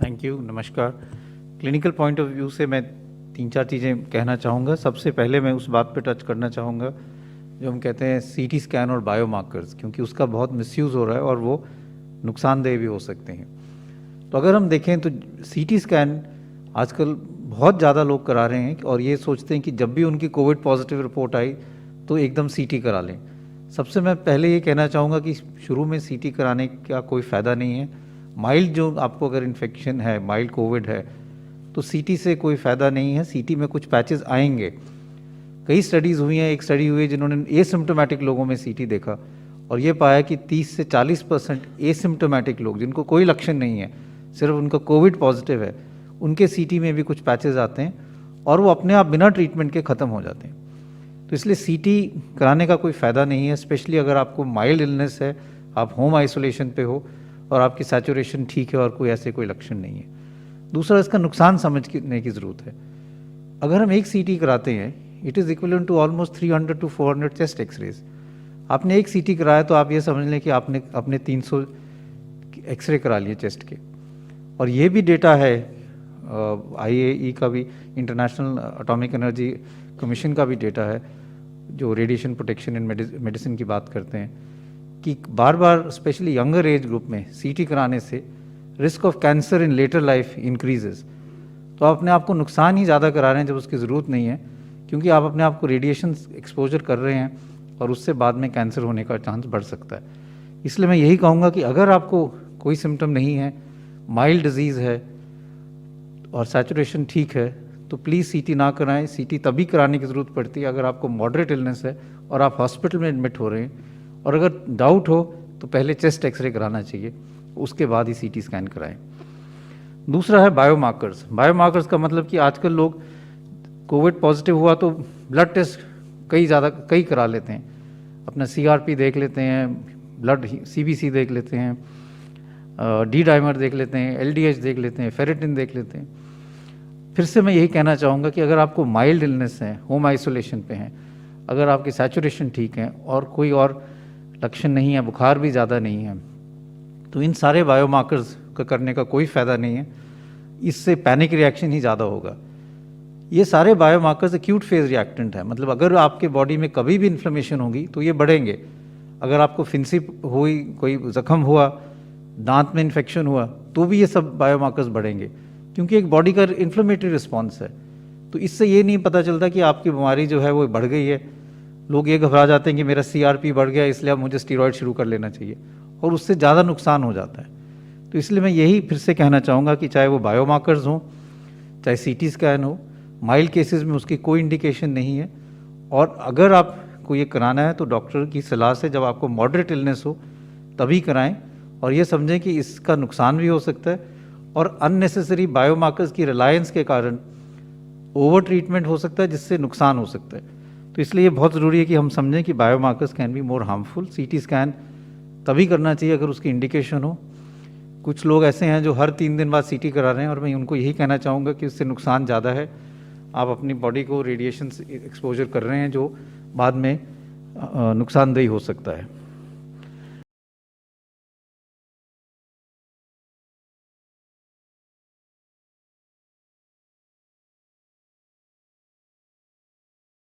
Thank you, नमस्कार। Clinical point of view से मैं 3-4 चीज़ें कहना चाहूँगा। सबसे पहले मैं उस बात पे टच करना चाहूँगा जो हम कहते हैं सीटी स्कैन और बायोमार्कर्स, क्योंकि उसका बहुत मिसयूज़ हो रहा है और वो नुकसानदेह भी हो सकते हैं। तो अगर हम देखें तो सीटी स्कैन आजकल बहुत ज़्यादा लोग करा रहे हैं और ये सोचते हैं कि जब भी उनकी कोविड पॉजिटिव रिपोर्ट आई तो एकदम सीटी करा लें। सबसे मैं पहले ये कहना चाहूँगा कि शुरू में सीटी कराने का कोई फ़ायदा नहीं है। माइल्ड जो आपको अगर इन्फेक्शन है, माइल्ड कोविड है, तो सीटी से कोई फ़ायदा नहीं है। सीटी में कुछ पैचेस आएंगे। कई स्टडीज़ हुई हैं, एक स्टडी हुई है जिन्होंने एसिम्प्टोमेटिक लोगों में सीटी देखा और ये पाया कि 30 से 40% एसिम्प्टोमेटिक लोग जिनको कोई लक्षण नहीं है, सिर्फ उनका कोविड पॉजिटिव है, उनके सीटी में भी कुछ पैचेस आते हैं और वो अपने आप बिना ट्रीटमेंट के ख़त्म हो जाते हैं। तो इसलिए सीटी कराने का कोई फ़ायदा नहीं है, स्पेशली अगर आपको माइल्ड इलनेस है, आप होम आइसोलेशन पे हो और आपकी सैचुरेशन ठीक है और कोई ऐसे कोई लक्षण नहीं है। दूसरा, इसका नुकसान समझने की ज़रूरत है। अगर हम एक सीटी कराते हैं, it is equivalent to almost 300 to 400 chest x rays. आपने एक सीटी कराया तो आप ये समझ लें कि आपने अपने 300 एक्सरे करा लिए चेस्ट के। और ये भी डेटा है, IAEA का भी, इंटरनेशनल एटॉमिक एनर्जी कमीशन का भी डेटा है, जो रेडिएशन प्रोटेक्शन इन मेडिसिन की बात करते हैं, कि बार बार स्पेशली यंगर एज ग्रुप में सीटी कराने से risk of cancer in later life increases. तो आप अपने आप को नुकसान ही ज़्यादा करा रहे हैं जब उसकी ज़रूरत नहीं है, क्योंकि आप अपने आप को रेडिएशन एक्सपोजर कर रहे हैं और उससे बाद में कैंसर होने का चांस बढ़ सकता है। इसलिए मैं यही कहूँगा कि अगर आपको कोई सिम्टम नहीं है, माइल्ड डिजीज़ है और सैचुरेशन ठीक है, तो प्लीज़ सीटी ना कराएं। सीटी तभी कराने की ज़रूरत पड़ती है अगर आपको मॉडरेट इलनेस है और आप हॉस्पिटल में एडमिट हो रहे हैं, और अगर डाउट हो तो पहले चेस्ट एक्सरे कराना चाहिए, उसके बाद ही सीटी स्कैन कराएं। दूसरा है बायोमार्कर्स। बायोमार्कर्स का मतलब कि आजकल लोग कोविड पॉजिटिव हुआ तो ब्लड टेस्ट कई करा लेते हैं। अपना CRP देख लेते हैं, ब्लड CBC देख लेते हैं, डी डाइमर देख लेते हैं, LDH देख लेते हैं, फेरेटिन देख लेते हैं। फिर से मैं यही कहना चाहूँगा कि अगर आपको माइल्ड इलनेस है, होम आइसोलेशन पे हैं, अगर आपकी सैचुरेशन ठीक है और कोई और लक्षण नहीं है, बुखार भी ज़्यादा नहीं है, तो इन सारे बायोमार्कर्स का करने का कोई फ़ायदा नहीं है। इससे पैनिक रिएक्शन ही ज़्यादा होगा। ये सारे बायोमार्कर्स एक्यूट फेज रिएक्टेंट है, मतलब अगर आपके बॉडी में कभी भी इन्फ्लेमेशन होगी तो ये बढ़ेंगे। अगर आपको फिंसी हुई, कोई ज़ख्म हुआ, दांत में इन्फेक्शन हुआ, तो भी ये सब बायोमार्कर्स बढ़ेंगे, क्योंकि एक बॉडी का इन्फ्लेमेटरी रिस्पॉन्स है। तो इससे ये नहीं पता चलता कि आपकी बीमारी जो है वो बढ़ गई है। लोग ये घबरा जाते हैं कि मेरा CRP बढ़ गया इसलिए अब मुझे स्टीरॉयड शुरू कर लेना चाहिए, और उससे ज़्यादा नुकसान हो जाता है। तो इसलिए मैं यही फिर से कहना चाहूँगा कि चाहे वो बायोमार्कर्स हों, चाहे CT स्कैन हो, माइल्ड केसेस में उसकी कोई इंडिकेशन नहीं है। और अगर आपको ये कराना है तो डॉक्टर की सलाह से, जब आपको मॉडरेट इलनेस हो तभी कराएं, और ये समझें कि इसका नुकसान भी हो सकता है और अननेसेसरी बायोमार्कर्स की रिलायंस के कारण ओवर ट्रीटमेंट हो सकता है, जिससे नुकसान हो सकता है। तो इसलिए ये बहुत ज़रूरी है कि हम समझें कि biomarkers can be more harmful. CT scan तभी करना चाहिए अगर उसकी इंडिकेशन हो। कुछ लोग ऐसे हैं जो हर 3 दिन बाद CT करा रहे हैं, और मैं उनको यही कहना चाहूँगा कि इससे नुकसान ज़्यादा है। आप अपनी बॉडी को रेडिएशन एक्सपोजर कर रहे हैं जो बाद में नुकसानदेही हो सकता है।